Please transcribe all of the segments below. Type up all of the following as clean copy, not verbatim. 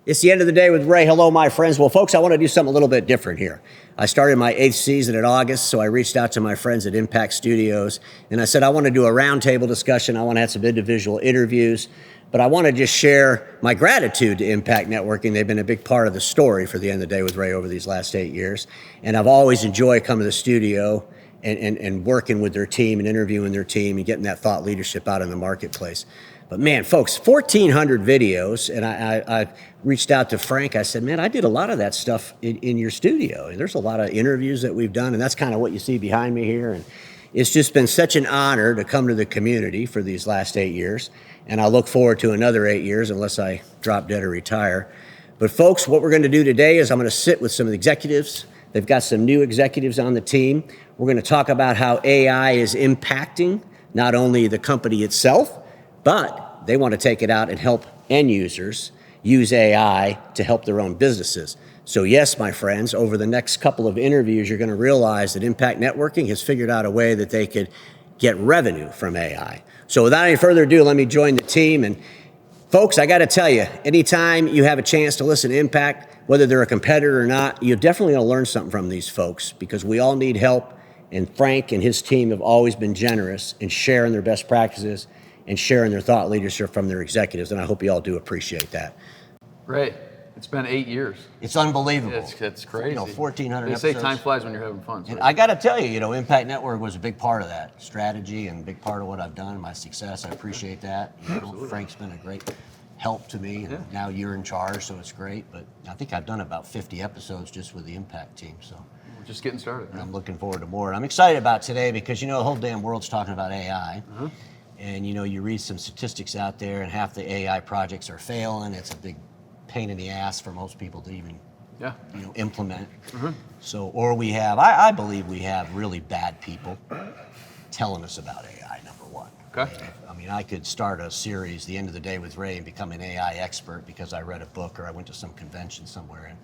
It's the end of the day with Ray. Hello, my friends. Well, folks, I want to do something a little bit different here. I started my 8th season in August, so I reached out to my friends at Impact Studios, and I said I want to do a roundtable discussion. I want to have some individual interviews, but I want to just share my gratitude to Impact Networking. They've been a big part of the story for the end of the day with Ray over these last 8 years, and I've always enjoyed coming to the studio and working with their team and interviewing their team and getting that thought leadership out in the marketplace. But man, folks, 1,400 videos, and I reached out to Frank. I said, man, I did a lot of that stuff in your studio. And there's a lot of interviews that we've done, and that's kind of what you see behind me here. And it's just been such an honor to come to the community for these last 8 years. And I look forward to another 8 years unless I drop dead or retire. But folks, what we're going to do today is I'm going to sit with some of the executives. They've got some new executives on the team. We're going to talk about how AI is impacting not only the company itself, but they want to take it out and help end users use AI to help their own businesses. So yes, my friends, over the next couple of interviews, you're going to realize that Impact Networking has figured out a way that they could get revenue from AI. So without any further ado, let me join the team. And folks, I got to tell you, anytime you have a chance to listen to Impact, whether they're a competitor or not, you're definitely going to learn something from these folks because we all need help. And Frank and his team have always been generous in sharing their best practices and sharing their thought leadership from their executives, and I hope you all do appreciate that. Ray, it's been 8 years. It's unbelievable. It's crazy. 1,400 they episodes. say time flies when you're having fun. So and I got to tell you, Impact Network was a big part of that strategy and a big part of what I've done, my success. I appreciate that. Frank's been a great help to me, and now you're in charge, so it's great. But I think I've done about 50 episodes just with the Impact team, so. We're just getting started. And I'm looking forward to more. And I'm excited about today because, the whole damn world's talking about AI. And you read some statistics out there, and half the AI projects are failing. It's a big pain in the ass for most people to even, implement. So, or I believe we have really bad people telling us about AI. Number one. Okay. I mean, I could start a series, The End of the Day with Ray, and become an AI expert because I read a book or I went to some convention somewhere,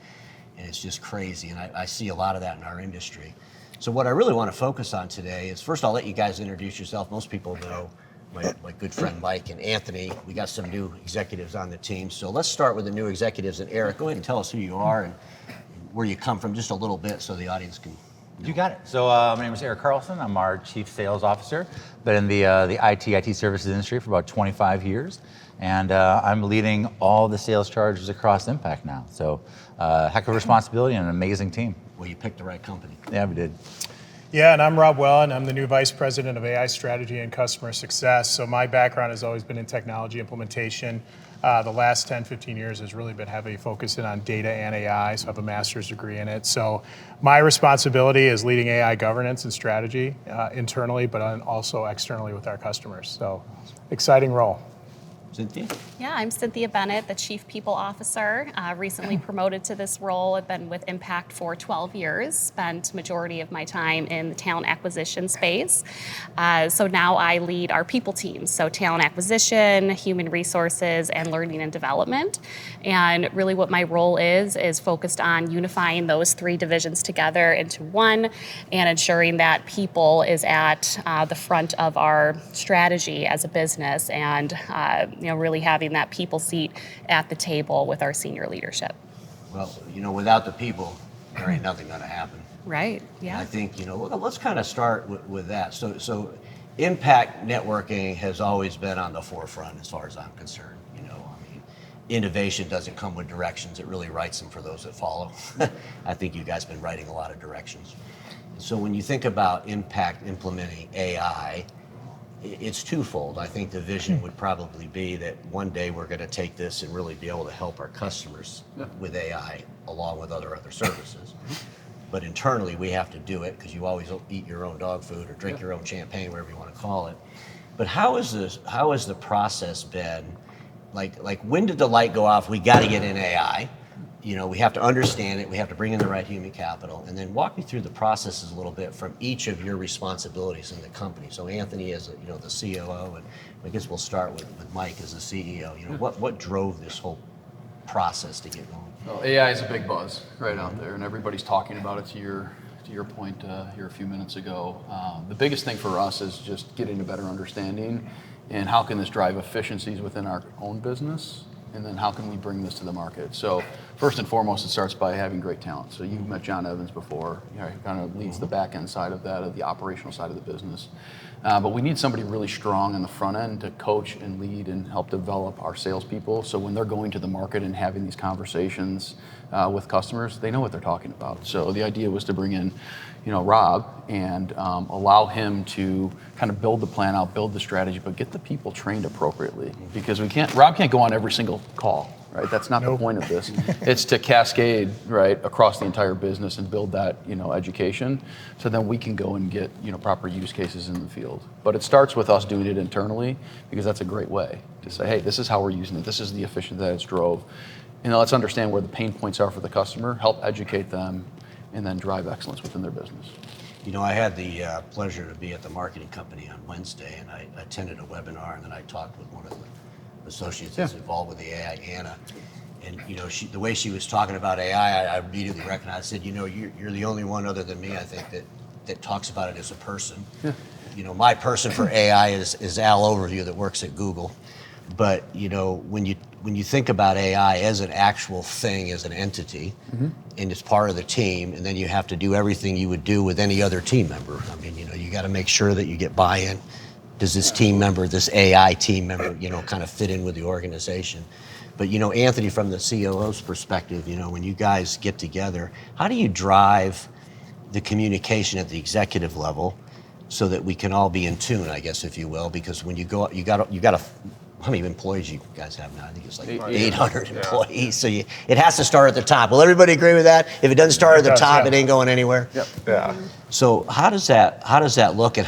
and it's just crazy. And I see a lot of that in our industry. So, what I really want to focus on today is first, I'll let you guys introduce yourself. Most people know my good friend Mike and Anthony. We got some new executives on the team. So let's start with the new executives. And Erik, go ahead and tell us who you are and where you come from just a little bit so the audience can know. You got it. So my name is Erik Carlsen. I'm our Chief Sales Officer. Been in the IT services industry for about 25 years. And I'm leading all the sales charges across Impact now. So heck of a responsibility and an amazing team. Well, you picked the right company. Yeah, we did. Yeah, and I'm Rob Wellen. I'm the new Vice President of AI Strategy and Customer Success. So my background has always been in technology implementation. The last 10, 15 years has really been heavily focusing on data and AI, so I have a master's degree in it. So my responsibility is leading AI governance and strategy internally, but also externally with our customers. So exciting role. Cynthia? Yeah, I'm Cynthia Bennett, the Chief People Officer, recently promoted to this role. I've been with Impact for 12 years, spent majority of my time in the talent acquisition space. So now I lead our people teams, so talent acquisition, human resources, and learning and development. And really what my role is focused on unifying those three divisions together into one and ensuring that people is at the front of our strategy as a business and really having that people seat at the table with our senior leadership. Well, without the people, there ain't nothing going to happen. Right, yeah. And I think, let's kind of start with that. So Impact Networking has always been on the forefront as far as I'm concerned. Innovation doesn't come with directions. It really writes them for those that follow. I think you guys have been writing a lot of directions. So when you think about Impact implementing AI, it's twofold. I think the vision would probably be that one day we're going to take this and really be able to help our customers with AI along with other services. But internally we have to do it because you always eat your own dog food or drink your own champagne, whatever you want to call it. But how has the process been? Like when did the light go off? We got to get in AI. We have to understand it. We have to bring in the right human capital. And then walk me through the processes a little bit from each of your responsibilities in the company. So Anthony is, the COO, and I guess we'll start with Mike as the CEO. What drove this whole process to get going? Well, AI is a big buzz right out there, and everybody's talking about it. To your point here a few minutes ago, the biggest thing for us is just getting a better understanding and how can this drive efficiencies within our own business And then how can we bring this to the market? So first and foremost, it starts by having great talent. So you've met John Evans before. He kind of leads the back end side of that, of the operational side of the business. But we need somebody really strong on the front end to coach and lead and help develop our salespeople. So when they're going to the market and having these conversations with customers, they know what they're talking about. So the idea was to bring in, Rob and allow him to kind of build the plan out, build the strategy, but get the people trained appropriately. Because Rob can't go on every single call, right? That's not the point of this. It's to cascade, right, across the entire business and build that, education. So then we can go and get, proper use cases in the field. But it starts with us doing it internally, because that's a great way to say, hey, this is how we're using it. This is the efficiency that it's drove. Let's understand where the pain points are for the customer, help educate them, and then drive excellence within their business. I had the pleasure to be at the marketing company on Wednesday, and I attended a webinar, and then I talked with one of the associates that's involved with the AI, Anna. And the way she was talking about AI, I immediately recognized. I said, you're the only one other than me, I think, that talks about it as a person. Yeah. My person for AI is Al Overview that works at Google. But when you think about AI as an actual thing, as an entity, and it's part of the team, and then you have to do everything you would do with any other team member. I mean, you got to make sure that you get buy-in. Does this team member, this AI team member, kind of fit in with the organization? But Anthony, from the COO's perspective, when you guys get together, how do you drive the communication at the executive level so that we can all be in tune, I guess, if you will? Because when you go, you got to. How many employees you guys have now? I think it's like 800 employees. So it has to start at the top. Will everybody agree with that? If it doesn't start at the top, it ain't going anywhere. Yep. Yeah. So how does that look, and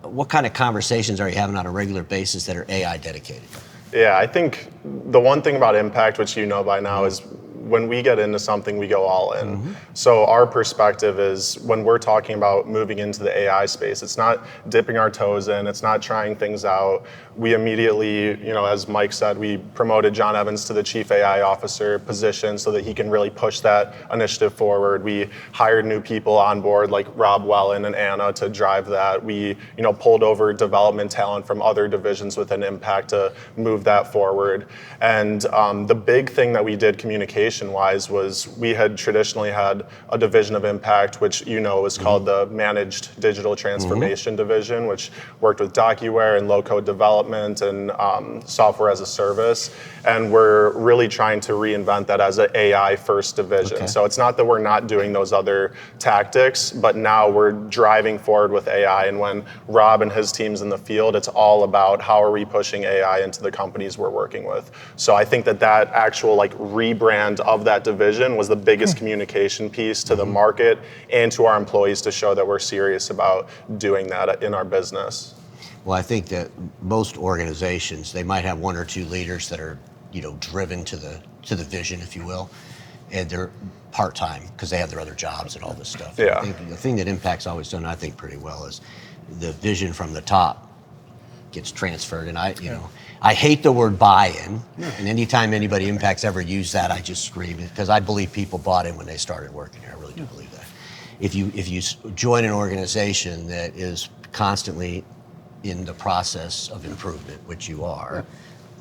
what kind of conversations are you having on a regular basis that are AI dedicated? Yeah, I think the one thing about impact, which by now, is when we get into something, we go all in. So our perspective is, when we're talking about moving into the AI space, it's not dipping our toes in, it's not trying things out. We immediately, as Mike said, we promoted John Evans to the Chief AI Officer position so that he can really push that initiative forward. We hired new people on board like Rob Wellen and Anna to drive that. We, pulled over development talent from other divisions within Impact to move that forward. And the big thing that we did communication-wise was, we had traditionally had a division of Impact, which was called the Managed Digital Transformation Division, which worked with DocuWare and low-code development and software as a service. And we're really trying to reinvent that as an AI-first division. Okay. So it's not that we're not doing those other tactics, but now we're driving forward with AI. And when Rob and his team's in the field, it's all about how are we pushing AI into the companies we're working with. So I think that actual rebrand of that division was the biggest communication piece to the market and to our employees, to show that we're serious about doing that in our business. Well, I think that most organizations, they might have one or two leaders that are, driven to the vision, if you will, and they're part-time because they have their other jobs and all this stuff. Yeah. I think the thing that Impact's always done, I think, pretty well is the vision from the top gets transferred. And I hate the word buy-in, and anytime anybody Impact's ever used that, I just scream, because I believe people bought in when they started working here. I really do believe that. If you join an organization that is constantly in the process of improvement, which you are,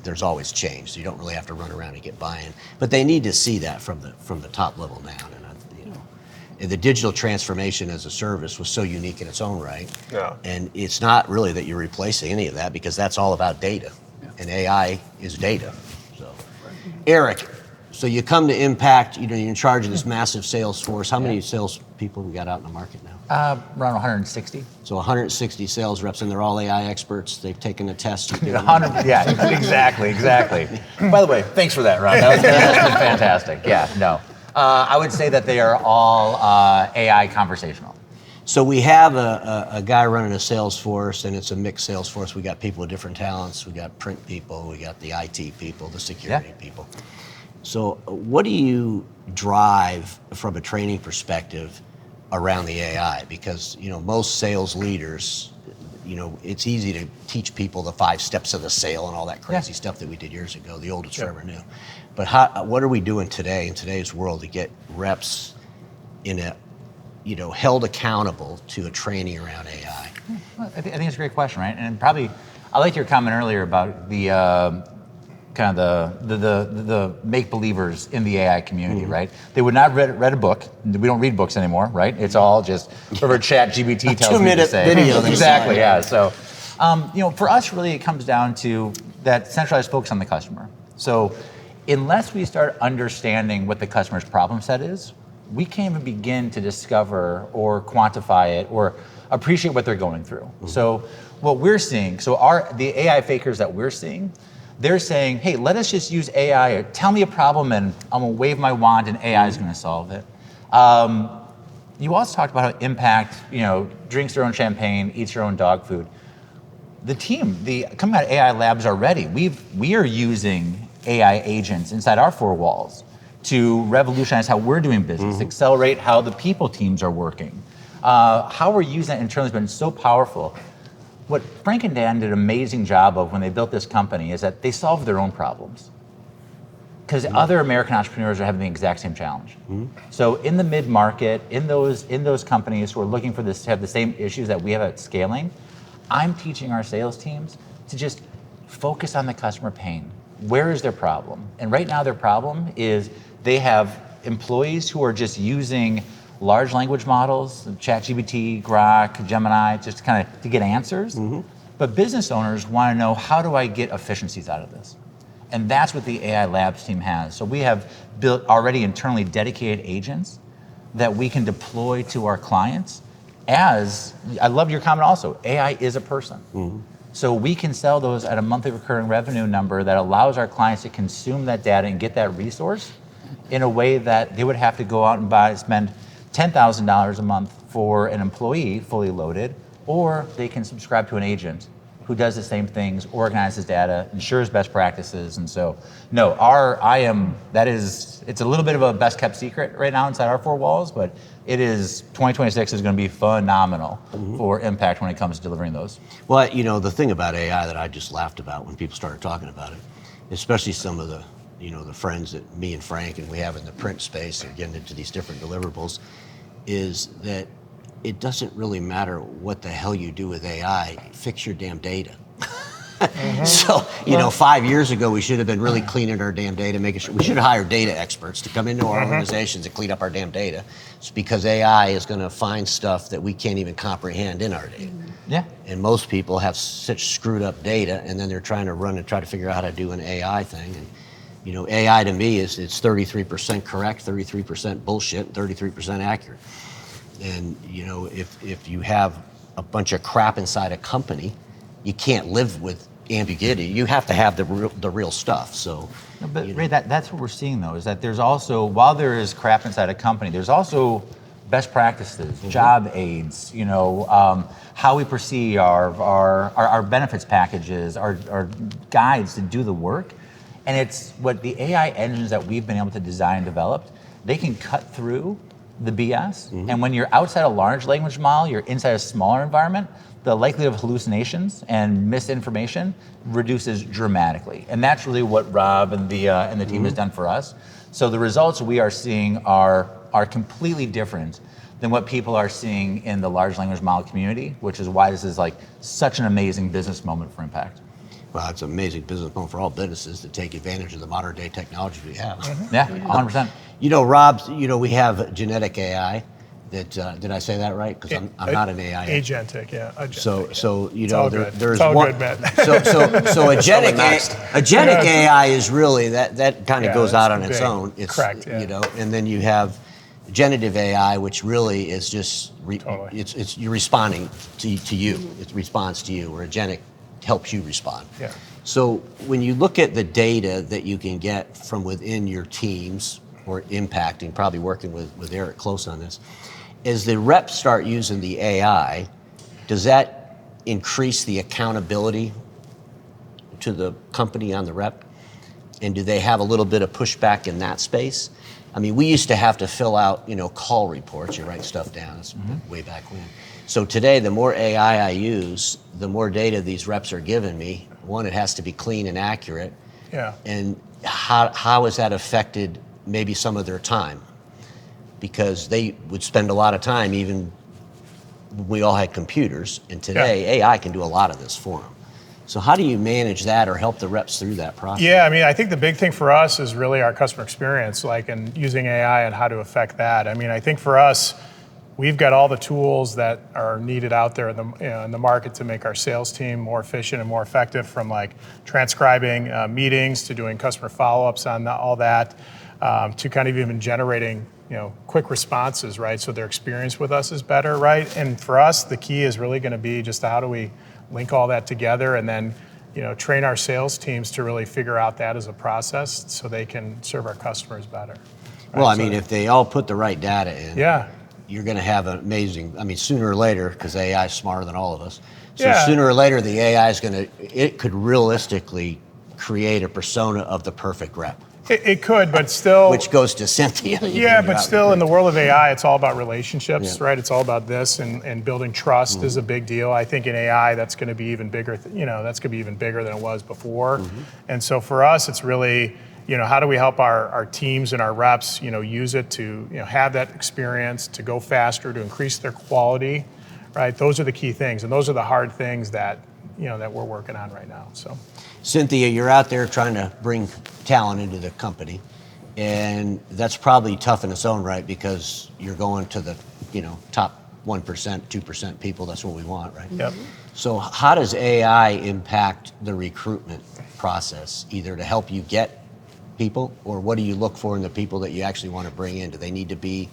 there's always change. So you don't really have to run around and get buy-in. But they need to see that from the top level down. And the digital transformation as a service was so unique in its own right. Yeah. And it's not really that you're replacing any of that, because that's all about data. Yeah. And AI is data. So, Erik, so you come to Impact, you're in charge of this massive sales force. How many sales people we got out in the market now? Around 160. So 160 sales reps, and they're all AI experts. They've taken the test. 100. Yeah, exactly. By the way, thanks for that, Ron. That's been fantastic. Yeah, no. I would say that they are all AI conversational. So we have a guy running a sales force, and it's a mixed sales force. We got people with different talents. We got print people. We got the IT people, the security people. So what do you drive from a training perspective around the AI? Because most sales leaders, it's easy to teach people the 5 steps of the sale and all that crazy stuff that we did years ago. The old is forever new. But what are we doing today in today's world to get reps in a held accountable to a training around AI? Well, I think it's a great question, right? And probably, I like your comment earlier about the kind of the make believers in the AI community, right? They would not read a book. We don't read books anymore, right? It's all just whatever Chat GPT tells me to say. video. Exactly, yeah. So, for us, really, it comes down to that centralized focus on the customer. So, unless we start understanding what the customer's problem set is, we can't even begin to discover or quantify it or appreciate what they're going through. So, what we're seeing, the AI fakers that we're seeing, they're saying, hey, let us just use AI, or tell me a problem and I'm gonna wave my wand and AI is gonna solve it. You also talked about how Impact, drinks their own champagne, eats their own dog food. The team, coming out of AI labs already, we are using AI agents inside our four walls to revolutionize how we're doing business, accelerate how the people teams are working. How we're using that internally has been so powerful. What Frank and Dan did an amazing job of when they built this company is that they solved their own problems. Because other American entrepreneurs are having the exact same challenge. So in the mid-market, in those companies who are looking for this to have the same issues that we have at scaling, I'm teaching our sales teams to just focus on the customer pain. Where is their problem? And right now their problem is they have employees who are just using large language models, ChatGPT, Grok, Gemini, just kind of to get answers. But business owners want to know, how do I get efficiencies out of this? And that's what the AI Labs team has. So we have built already internally dedicated agents that we can deploy to our clients as, I love your comment also, AI is a person. So we can sell those at a monthly recurring revenue number that allows our clients to consume that data and get that resource in a way that they would have to go out and spend $10,000 a month for an employee fully loaded, or they can subscribe to an agent who does the same things, organizes data, ensures best practices. And so, no, it's a little bit of a best kept secret right now inside our four walls, but 2026 is going to be phenomenal for Impact when it comes to delivering those. Well, the thing about AI that I just laughed about when people started talking about it, especially some of the friends that me and Frank and we have in the print space and getting into these different deliverables, is that it doesn't really matter what the hell you do with AI, fix your damn data. So, 5 years ago, we should have been really cleaning our damn data, making sure we should have hired data experts to come into our organizations and clean up our damn data. It's because AI is going to find stuff that we can't even comprehend in our data. Yeah. And most people have such screwed up data, and then they're trying to figure out how to do an AI thing. And, AI to me it's 33% correct, 33% bullshit, 33% accurate. And if you have a bunch of crap inside a company, you can't live with ambiguity. You have to have the real stuff. So, but Ray, that's what we're seeing though, is that there's also, while there is crap inside a company, there's also best practices, job aids, how we proceed, our benefits packages, our guides to do the work. And it's what the AI engines that we've been able to design and develop, they can cut through the BS. And when you're outside a large language model, you're inside a smaller environment, the likelihood of hallucinations and misinformation reduces dramatically. And that's really what Rob and the team has done for us. So the results we are seeing are completely different than what people are seeing in the large language model community, which is why this is like such an amazing business moment for Impact. Well, it's an amazing business moment for all businesses to take advantage of the modern day technology we have. Yeah, 100%. Rob, we have genetic AI. Did I say that right? Because I'm not an AI. Agentic, yeah. Agentic, So there's all one. good, Matt. So agentic AI is really that kind of goes out on its own. It's correct. Yeah. And then you have generative AI, which really is just it's you're responding to you. It responds to you, or agentic helps you respond. Yeah. So when you look at the data that you can get from within your teams, or impacting, probably working with Erik close on this, as the reps start using the AI, does that increase the accountability to the company on the rep? And do they have a little bit of pushback in that space? I mean, we used to have to fill out, call reports. You write stuff down. It's way back when. So today, the more AI I use, the more data these reps are giving me. One, it has to be clean and accurate. Yeah. And how has that affected maybe some of their time? Because they would spend a lot of time, even when we all had computers. And today, AI can do a lot of this for them. So how do you manage that or help the reps through that process? Yeah, I mean, I think the big thing for us is really our customer experience, like, and using AI and how to affect that. I mean, I think for us, we've got all the tools that are needed out there in the market to make our sales team more efficient and more effective, from like transcribing meetings to doing customer follow-ups on all that, to kind of even generating quick responses, right? So their experience with us is better, right? And for us, the key is really going to be just how do we link all that together, and then train our sales teams to really figure out that as a process so they can serve our customers better. Right? Well, I mean, if they all put the right data in, yeah, you're going to have an amazing, I mean, sooner or later, because AI is smarter than all of us, so Yeah. sooner or later the AI is it could realistically create a persona of the perfect rep, it could, but still. which goes to Cynthia. Yeah, but still, in the world of AI, it's all about relationships, Yeah. right? It's all about this, and building trust is a big deal. I think in AI, that's going to be even bigger. That's going to be even bigger than it was before. And so for us, it's really, how do we help our teams and our reps, use it to, have that experience, to go faster, to increase their quality, right? Those are the key things, and those are the hard things that, that we're working on right now. So. Cynthia, you're out there trying to bring talent into the company, and that's probably tough in its own right, because you're going to the top 1%, 2% people. That's what we want, right? Yep. So how does AI impact the recruitment process, either to help you get people, or what do you look for in the people that you actually want to bring in? Do they need to be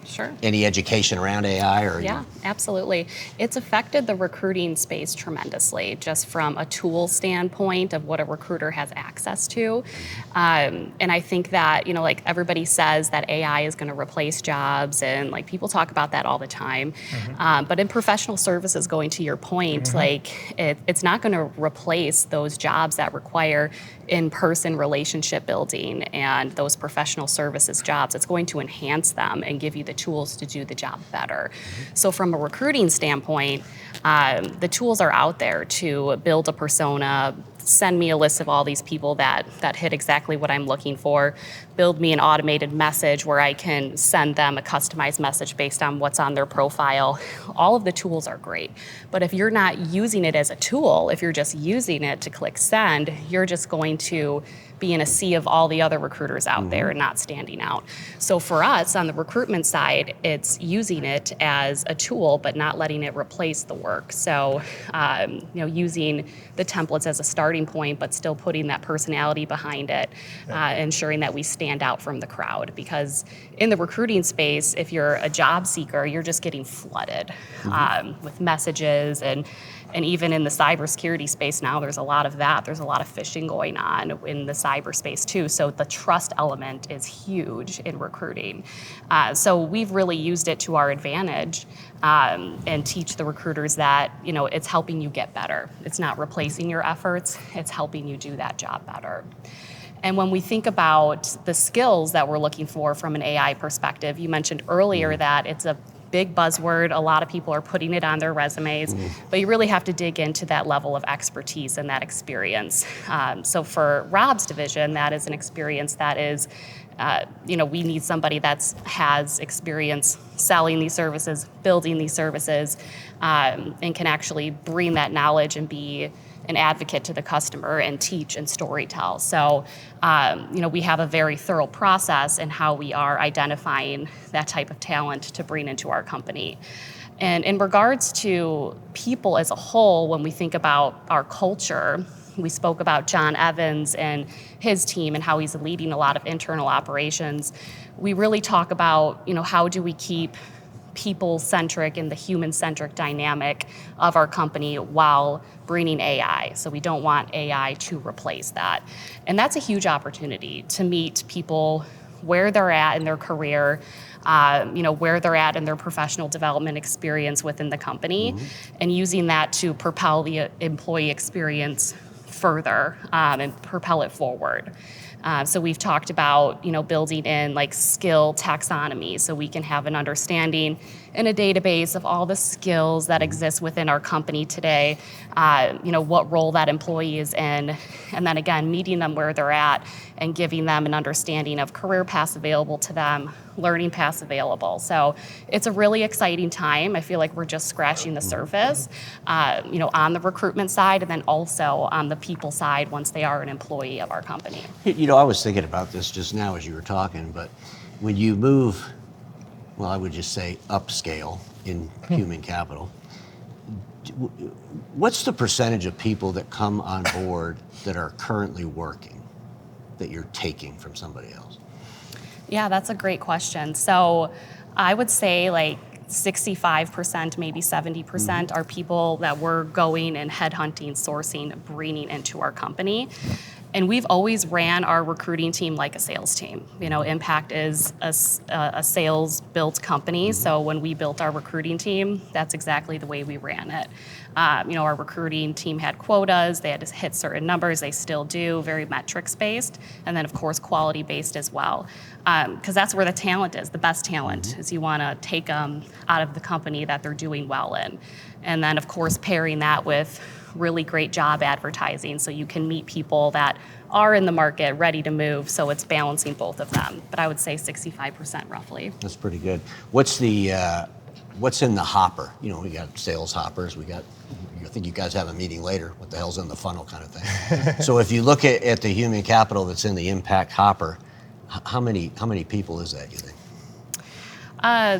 Sure. any education around AI, or Yeah, absolutely. It's affected the recruiting space tremendously, just from a tool standpoint of what a recruiter has access to. And I think that, like everybody says that AI is going to replace jobs, and like people talk about that all the time. But in professional services, going to your point, like it's not going to replace those jobs that require in-person relationship building and those professional services jobs. It's going to enhance them and give you the tools to do the job better. So from a recruiting standpoint, the tools are out there to build a persona, send me a list of all these people that hit exactly what I'm looking for, build me an automated message where I can send them a customized message based on what's on their profile. All of the tools are great. But if you're not using it as a tool, if you're just using it to click send, you're just going to be in a sea of all the other recruiters out there and not standing out. So for us on the recruitment side, it's using it as a tool, but not letting it replace the work. So, using the templates as a starting point, but still putting that personality behind it, ensuring that we stand out from the crowd. Because in the recruiting space, if you're a job seeker, you're just getting flooded with messages, and even in the cybersecurity space now, there's a lot of that. There's a lot of phishing going on in the cyberspace too. So the trust element is huge in recruiting. So we've really used it to our advantage, and teach the recruiters that it's helping you get better. It's not replacing your efforts. It's helping you do that job better. And when we think about the skills that we're looking for from an AI perspective, you mentioned earlier that it's a big buzzword. A lot of people are putting it on their resumes, but you really have to dig into that level of expertise and that experience. So for Rob's division, that is an experience that is, we need somebody that has experience selling these services, building these services, and can actually bring that knowledge and be an advocate to the customer and teach and storytell. So, we have a very thorough process in how we are identifying that type of talent to bring into our company. And in regards to people as a whole, when we think about our culture, we spoke about John Evans and his team and how he's leading a lot of internal operations. We really talk about, how do we keep people-centric and the human-centric dynamic of our company while bringing AI. So we don't want AI to replace that. And that's a huge opportunity to meet people where they're at in their career, where they're at in their professional development experience within the company, and using that to propel the employee experience further and propel it forward. So we've talked about, building in like skill taxonomy so we can have an understanding in a database of all the skills that exist within our company today, what role that employee is in, and then again, meeting them where they're at and giving them an understanding of career paths available to them, learning paths available. So it's a really exciting time. I feel like we're just scratching the surface, on the recruitment side, and then also on the people side once they are an employee of our company. I was thinking about this just now as you were talking, but when you move, well, I would just say upscale in human capital, what's the percentage of people that come on board that are currently working that you're taking from somebody else? Yeah, that's a great question. So I would say like 65%, maybe 70% are people that we're going and headhunting, sourcing, bringing into our company. And we've always ran our recruiting team like a sales team. Impact is a sales-built company, so when we built our recruiting team, that's exactly the way we ran it. Our recruiting team had quotas, they had to hit certain numbers, they still do, very metrics-based, and then of course quality-based as well. Because that's where the talent is, the best talent, is you want to take them out of the company that they're doing well in. And then of course pairing that with really great job advertising so you can meet people that are in the market ready to move, so it's balancing both of them. But I would say 65% roughly. That's pretty good. What's in the hopper? We got sales hoppers, I think you guys have a meeting later, what the hell's in the funnel kind of thing. So if you look at the human capital that's in the impact hopper, how many people is that, you think?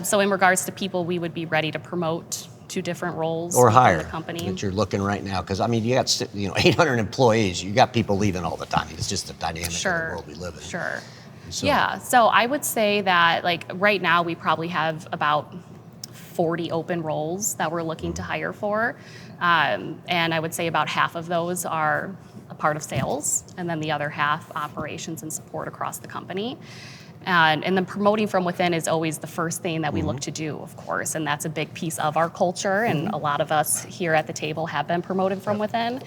So in regards to people we would be ready to promote to different roles or within hire the company. that you're looking right now, because you got 800 employees, you got people leaving all the time. It's just the dynamic of the world we live in. Sure. So, yeah, so I would say that right now we probably have about 40 open roles that we're looking to hire for, and I would say about half of those are a part of sales, and then the other half operations and support across the company. And then promoting from within is always the first thing that we look to do, of course, and that's a big piece of our culture, and a lot of us here at the table have been promoted from within.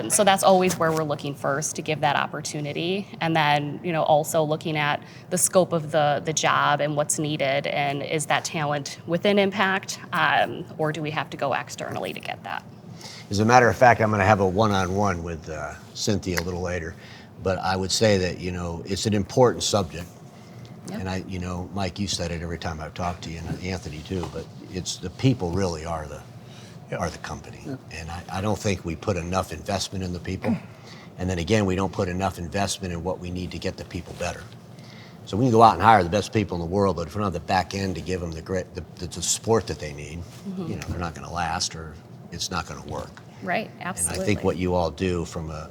So that's always where we're looking first to give that opportunity, and then also looking at the scope of the job and what's needed, and is that talent within Impact, or do we have to go externally to get that? As a matter of fact, I'm going to have a one-on-one with Cynthia a little later, but I would say that it's an important subject. Yep. And Mike, you said it every time I've talked to you, and Anthony too, but it's the people really are the company. Yep. And I don't think we put enough investment in the people. And then again, we don't put enough investment in what we need to get the people better. So we can go out and hire the best people in the world, but if we don't have the back end to give them the support that they need, they're not going to last, or it's not going to work. Right, absolutely. And I think what you all do from a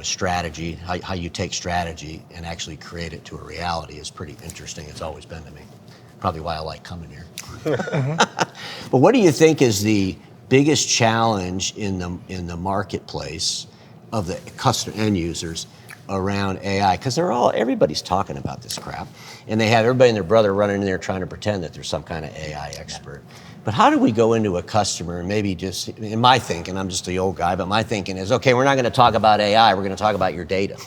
strategy, how you take strategy and actually create it to a reality is pretty interesting. It's always been to me. Probably why I like coming here. But what do you think is the biggest challenge in the marketplace of the customer end users around AI? Because everybody's talking about this crap, and they have everybody and their brother running in there trying to pretend that there's some kind of AI expert. But how do we go into a customer and maybe just, in my thinking, I'm just the old guy, but my thinking is, okay, we're not going to talk about AI, we're going to talk about your data.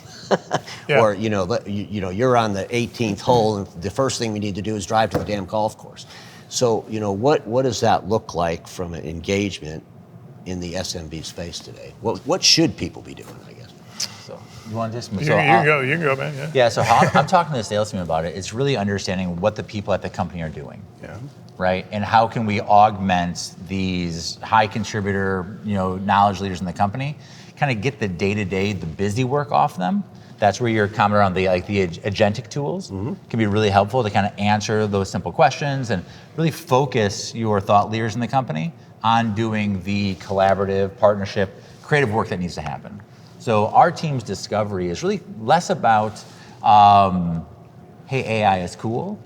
Yeah. Or, you're on the 18th hole, and the first thing we need to do is drive to the damn golf course. So, what does that look like from an engagement in the SMB space today? What should people be doing, I guess? So you want this? You can go, man. Yeah. Yeah, so how I'm talking to the sales team about it. It's really understanding what the people at the company are doing. Yeah. Right? And how can we augment these high contributor, knowledge leaders in the company, kind of get the day-to-day, the busy work off them. That's where your comment around the agentic tools can be really helpful to kind of answer those simple questions and really focus your thought leaders in the company on doing the collaborative, partnership, creative work that needs to happen. So our team's discovery is really less about, hey, AI is cool,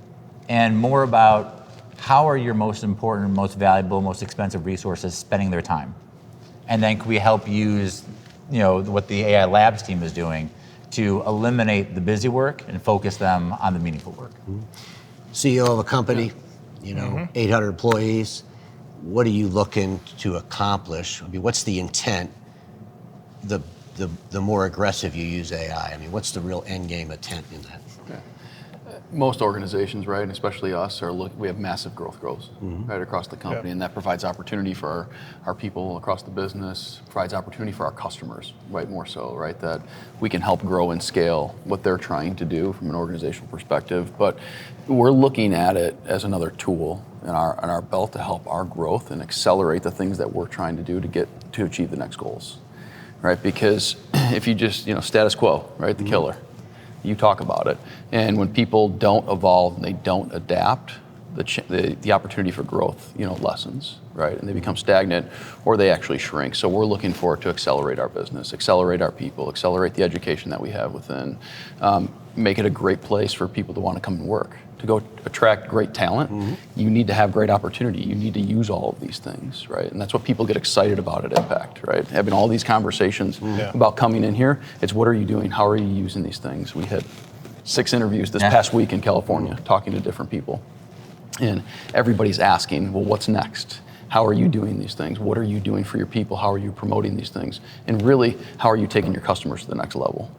and more about how are your most important, most valuable, most expensive resources spending their time? And then can we help use, what the AI Labs team is doing to eliminate the busy work and focus them on the meaningful work. CEO of a company, 800 employees. What are you looking to accomplish? I mean, what's the intent? The more aggressive you use AI, what's the real end game intent in that? most organizations, right, and especially us, we have massive growth goals, right, across the company, and that provides opportunity for our people across the business, provides opportunity for our customers, right, more so, right, that we can help grow and scale what they're trying to do from an organizational perspective. But we're looking at it as another tool in our belt to help our growth and accelerate the things that we're trying to do to achieve the next goals, right? Because if you just, status quo, right, the killer. You talk about it, and when people don't evolve and they don't adapt, the opportunity for growth, lessens, right, and they become stagnant or they actually shrink. So we're looking forward to accelerate our business, accelerate our people, accelerate the education that we have within, make it a great place for people to want to come and work. To go attract great talent, you need to have great opportunity. You need to use all of these things, right? And that's what people get excited about at Impact, right? Having all these conversations about coming in here, it's what are you doing? How are you using these things? We had 6 interviews this past week in California talking to different people. And everybody's asking, well, what's next? How are you doing these things? What are you doing for your people? How are you promoting these things? And really, how are you taking your customers to the next level?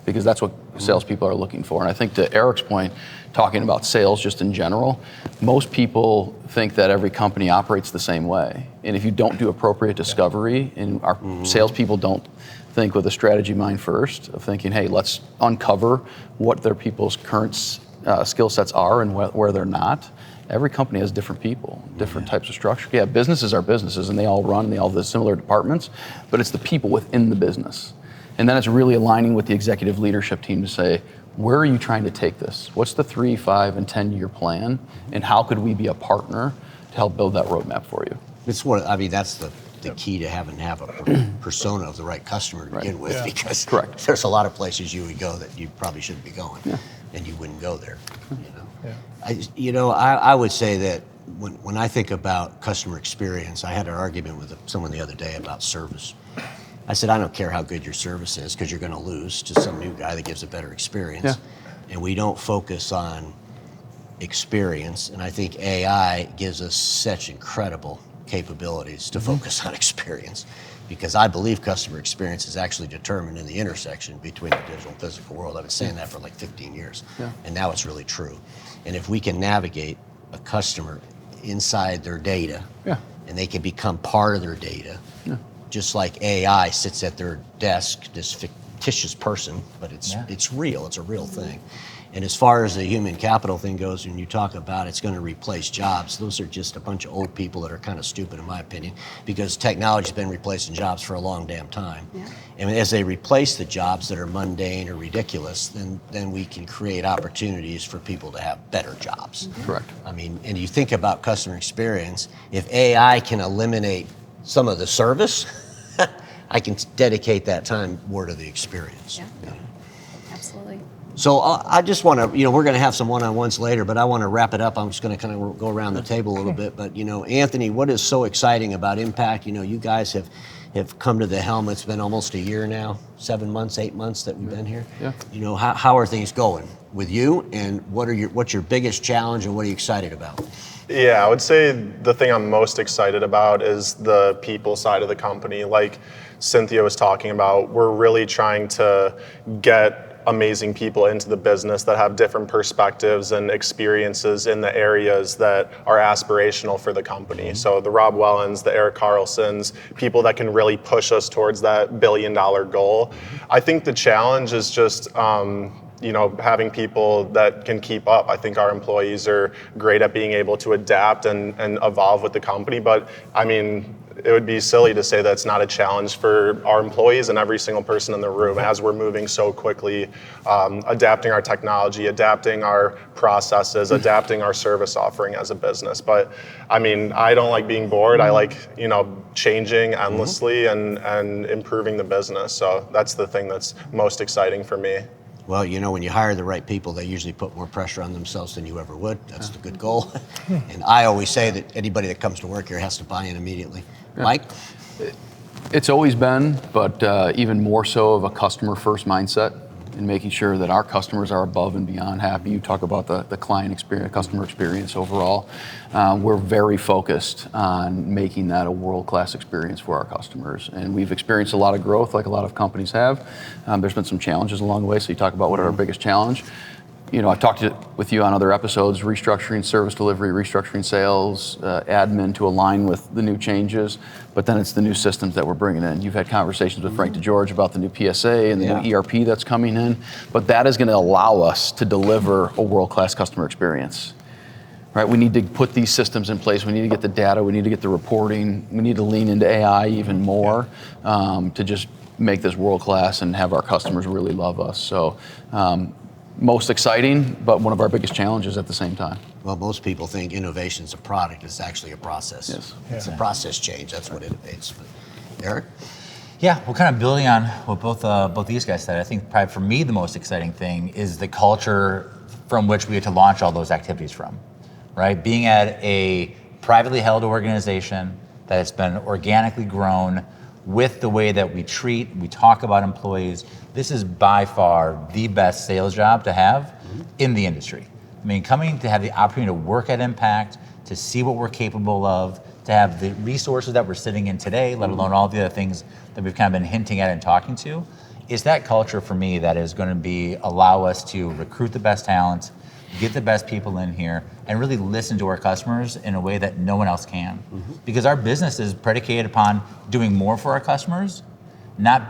Because that's what salespeople are looking for. And I think to Erik's point, talking about sales just in general, most people think that every company operates the same way. And if you don't do appropriate discovery, and our salespeople don't think with a strategy mind first, of thinking, hey, let's uncover what their people's current skill sets are and where they're not. Every company has different people, different types of structure. Yeah, businesses are businesses, and they all run, and they all have similar departments, but it's the people within the business. And then it's really aligning with the executive leadership team to say, where are you trying to take this? What's the 3, 5, and 10-year plan? And how could we be a partner to help build that roadmap for you? That's the key to have a persona of the right customer to begin with, because there's a lot of places you would go that you probably shouldn't be going, and you wouldn't go there. I would say that when I think about customer experience, I had an argument with someone the other day about service. I said, I don't care how good your service is, because you're going to lose to some new guy that gives a better experience. And we don't focus on experience. And I think AI gives us such incredible capabilities to focus on experience, because I believe customer experience is actually determined in the intersection between the digital and physical world. I've been saying that for like 15 years, and now it's really true. And if we can navigate a customer inside their data, and they can become part of their data, just like AI sits at their desk, this fictitious person, but it's real, it's a real thing. And as far as the human capital thing goes, when you talk about it's going to replace jobs, those are just a bunch of old people that are kind of stupid, in my opinion, because technology's been replacing jobs for a long damn time. And as they replace the jobs that are mundane or ridiculous, then we can create opportunities for people to have better jobs. Correct. I mean, and you think about customer experience, if AI can eliminate some of the service, I can dedicate that time more to the experience. Absolutely. So I just want to, we're going to have some one-on-ones later, but I want to wrap it up. I'm just going to kind of go around the table a little bit. But, Anthony, what is so exciting about Impact? You guys have come to the helm. It's been almost a year now, 7 months, 8 months that we've been here. How are things going with you, and what's your biggest challenge, and what are you excited about? Yeah, I would say the thing I'm most excited about is the people side of the company. Like Cynthia was talking about, we're really trying to get amazing people into the business that have different perspectives and experiences in the areas that are aspirational for the company. So the Rob Wellens, the Erik Carlsens, people that can really push us towards that $1 billion goal. I think the challenge is just having people that can keep up. I think our employees are great at being able to adapt and evolve with the company, but I mean, it would be silly to say that it's not a challenge for our employees and every single person in the room as we're moving so quickly, adapting our technology, adapting our processes, adapting our service offering as a business. But I mean, I don't like being bored. I like, changing endlessly and improving the business. So that's the thing that's most exciting for me. Well, when you hire the right people, they usually put more pressure on themselves than you ever would. That's the good goal. And I always say that anybody that comes to work here has to buy in immediately. Mike? It's always been, but even more so of a customer-first mindset, and making sure that our customers are above and beyond happy. You talk about the client experience, customer experience overall. We're very focused on making that a world-class experience for our customers. And we've experienced a lot of growth like a lot of companies have. There's been some challenges along the way, so you talk about what are our biggest challenge. I've talked with you on other episodes, restructuring service delivery, restructuring sales, admin to align with the new changes, but then it's the new systems that we're bringing in. You've had conversations with Frank DeGeorge about the new PSA and the new ERP that's coming in, but that is going to allow us to deliver a world-class customer experience. Right? We need to put these systems in place. We need to get the data. We need to get the reporting. We need to lean into AI even more to just make this world-class and have our customers really love us. So, most exciting, but one of our biggest challenges at the same time. Well, most people think innovation is a product. It's actually a process. Yes. It's a process change. That's what innovates. But Erik? Yeah, well, kind of building on what both these guys said, I think probably for me the most exciting thing is the culture from which we get to launch all those activities from, right? Being at a privately held organization that has been organically grown with the way that we treat, we talk about employees. This is by far the best sales job to have in the industry. I mean, coming to have the opportunity to work at Impact, to see what we're capable of, to have the resources that we're sitting in today, let alone all the other things that we've kind of been hinting at and talking to, is that culture for me that is going to allow us to recruit the best talent, get the best people in here, and really listen to our customers in a way that no one else can. Because our business is predicated upon doing more for our customers, not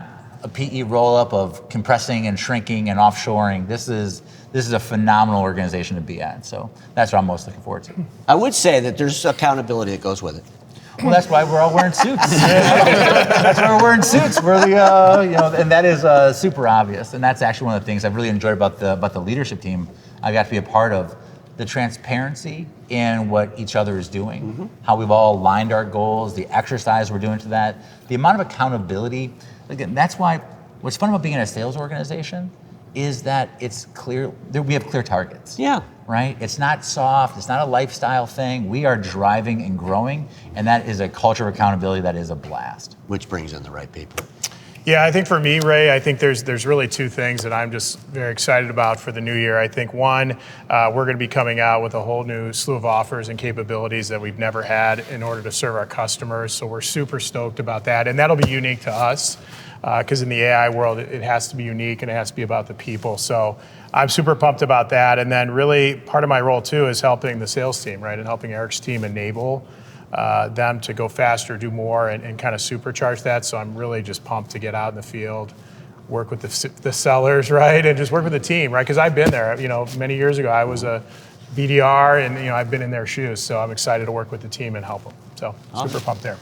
a PE roll-up of compressing and shrinking and offshoring. This is a phenomenal organization to be at. So that's what I'm most looking forward to. I would say that there's accountability that goes with it. Well, that's why we're all wearing suits. That's why we're wearing suits. We're and that is super obvious. And that's actually one of the things I've really enjoyed about the leadership team. I got to be a part of the transparency in what each other is doing, how we've all aligned our goals, the exercise we're doing to that, the amount of accountability. Again, that's why what's fun about being in a sales organization is that it's clear, we have clear targets. Yeah. Right? It's not soft, it's not a lifestyle thing. We are driving and growing, and that is a culture of accountability that is a blast. Which brings in the right people. Yeah, I think for me, Ray, I think there's really two things that I'm just very excited about for the new year. I think one, we're going to be coming out with a whole new slew of offers and capabilities that we've never had in order to serve our customers. So we're super stoked about that, and that'll be unique to us because in the AI world, it has to be unique and it has to be about the people. So I'm super pumped about that. And then really part of my role too is helping the sales team, right, and helping Erik's team enable them to go faster, do more, and kind of supercharge that. So I'm really just pumped to get out in the field, work with the sellers, right, and just work with the team, right? Because I've been there. Many years ago, I was a BDR, and I've been in their shoes. So I'm excited to work with the team and help them. So super pumped there.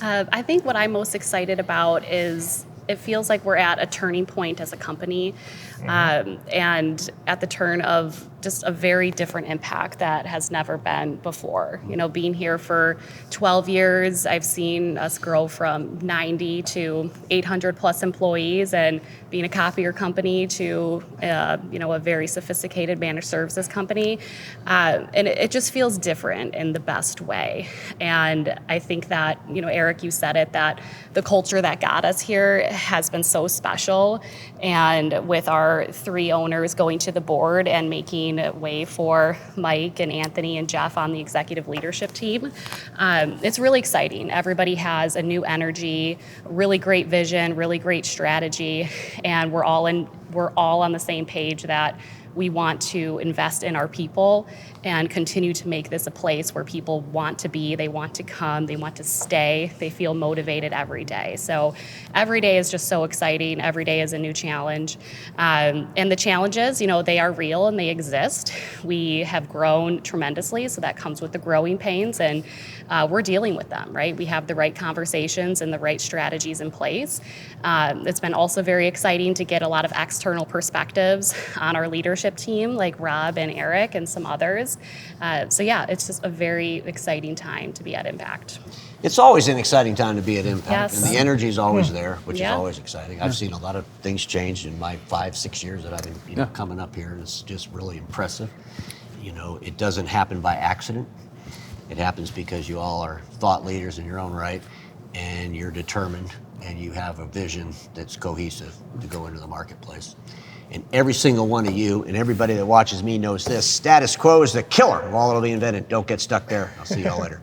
I think what I'm most excited about is it feels like we're at a turning point as a company, and at the turn of just a very different impact that has never been before. Being here for 12 years, I've seen us grow from 90 to 800 plus employees, and being a copier company to a very sophisticated managed services company, and it just feels different in the best way. And I think that Erik, you said it, that the culture that got us here has been so special, and with our 3 owners going to the board and making way for Mike and Anthony and Jeff on the executive leadership team, it's really exciting. Everybody has a new energy, really great vision, really great strategy, and we're all on the same page that we want to invest in our people and continue to make this a place where people want to be, they want to come, they want to stay, they feel motivated every day. So every day is just so exciting. Every day is a new challenge. And the challenges, they are real and they exist. We have grown tremendously, so that comes with the growing pains, and we're dealing with them, right? We have the right conversations and the right strategies in place. It's been also very exciting to get a lot of external perspectives on our leadership team, like Rob and Erik and some others. So yeah, it's just a very exciting time to be at Impact. It's always an exciting time to be at Impact, Yes. and the energy is always there, which is Yeah. always exciting. I've seen a lot of things change in my 5-6 years that I've been coming up here, and it's just really impressive. It doesn't happen by accident. It happens because you all are thought leaders in your own right, and you're determined, and you have a vision that's cohesive to go into the marketplace. And every single one of you and everybody that watches me knows this: status quo is the killer of all that'll be invented. Don't get stuck there. I'll see y'all later.